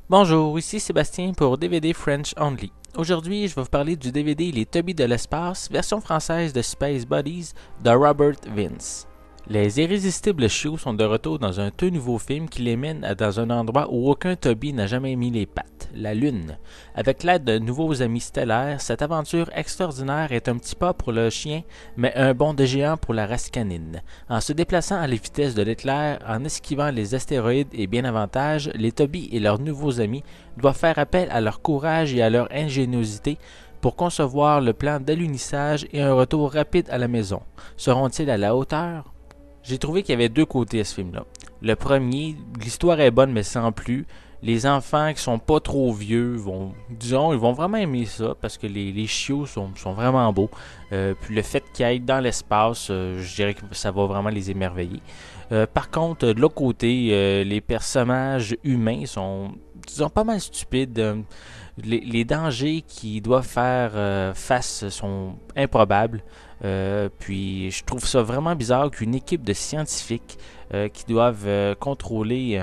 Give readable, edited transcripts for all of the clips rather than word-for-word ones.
Bonjour, ici Sébastien pour DVD French Only. Aujourd'hui, je vais vous parler du DVD Les Tobies de l'espace, version française de Space Buddies de Robert Vince. Les irrésistibles chiots sont de retour dans un tout nouveau film qui les mène dans un endroit où aucun Toby n'a jamais mis les pattes, la Lune. Avec l'aide de nouveaux amis stellaires, cette aventure extraordinaire est un petit pas pour le chien, mais un bond de géant pour la race canine. En se déplaçant à la vitesse de l'éclair, en esquivant les astéroïdes et bien davantage, les Toby et leurs nouveaux amis doivent faire appel à leur courage et à leur ingéniosité pour concevoir le plan d'alunissage et un retour rapide à la maison. Seront-ils à la hauteur? J'ai trouvé qu'il y avait deux côtés à ce film-là. Le premier, l'histoire est bonne mais sans plus. Les enfants qui sont pas trop vieux ils vont vraiment aimer ça parce que les chiots sont vraiment beaux. Puis le fait qu'ils aillent dans l'espace, je dirais que ça va vraiment les émerveiller. Par contre, de l'autre côté, les personnages humains sont, disons, pas mal stupides. Les dangers qu'ils doivent faire face sont improbables. Puis je trouve ça vraiment bizarre qu'une équipe de scientifiques qui doivent contrôler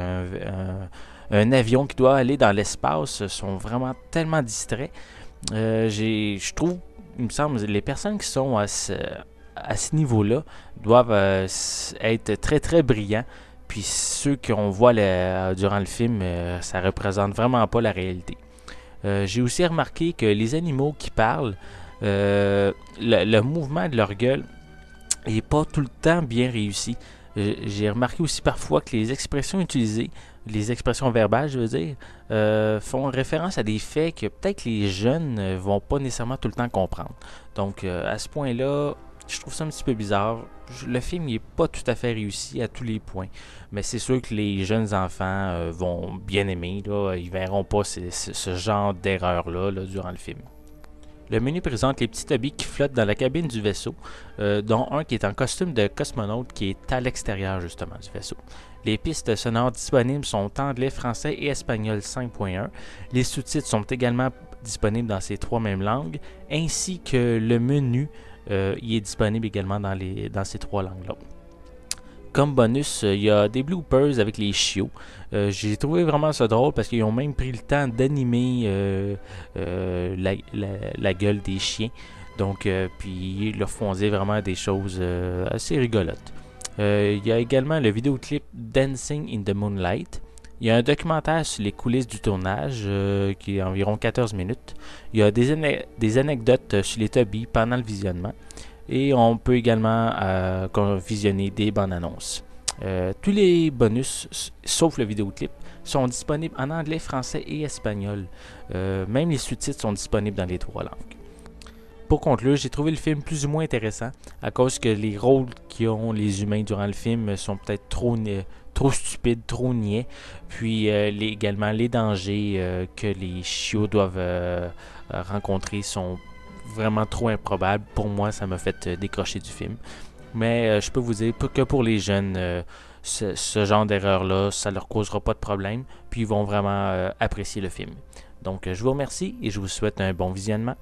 un avion qui doit aller dans l'espace sont vraiment tellement distraits. Je trouve, il me semble, les personnes qui sont à ce niveau-là doivent être très très brillants. Puis ceux qu'on voit durant le film, ça représente vraiment pas la réalité. J'ai aussi remarqué que les animaux qui parlent, le mouvement de leur gueule est pas tout le temps bien réussi. J'ai remarqué aussi parfois que les expressions utilisées, les expressions verbales, je veux dire, font référence à des faits que peut-être les jeunes ne vont pas nécessairement tout le temps comprendre. Donc, à ce point-là, je trouve ça un petit peu bizarre. Le film n'est pas tout à fait réussi à tous les points, mais c'est sûr que les jeunes enfants vont bien aimer. Là, ils verront pas ce genre d'erreur-là durant le film. Le menu présente les petits Toby qui flottent dans la cabine du vaisseau, dont un qui est en costume de cosmonaute qui est à l'extérieur justement du vaisseau. Les pistes sonores disponibles sont anglais, français et espagnol 5.1. Les sous-titres sont également disponibles dans ces trois mêmes langues, ainsi que le menu il est disponible également dans ces trois langues-là. Comme bonus, il y a des bloopers avec les chiots. J'ai trouvé vraiment ça drôle parce qu'ils ont même pris le temps d'animer la gueule des chiens. Donc, puis ils leur font dire vraiment des choses assez rigolotes. Il y a également le vidéoclip Dancing in the Moonlight. Il y a un documentaire sur les coulisses du tournage qui est environ 14 minutes. Il y a des anecdotes sur les Toby pendant le visionnement. Et on peut également visionner des bandes annonces. Tous les bonus, sauf le vidéoclip, sont disponibles en anglais, français et espagnol. Même les sous-titres sont disponibles dans les trois langues. Pour conclure, j'ai trouvé le film plus ou moins intéressant à cause que les rôles qu'ont les humains durant le film sont peut-être trop stupides, trop niais. Puis également les dangers que les chiots doivent rencontrer sont vraiment trop improbables. Pour moi, ça m'a fait décrocher du film. Mais je peux vous dire que pour les jeunes, ce genre d'erreur-là, ça leur causera pas de problème. Puis ils vont vraiment apprécier le film. Donc je vous remercie et je vous souhaite un bon visionnement.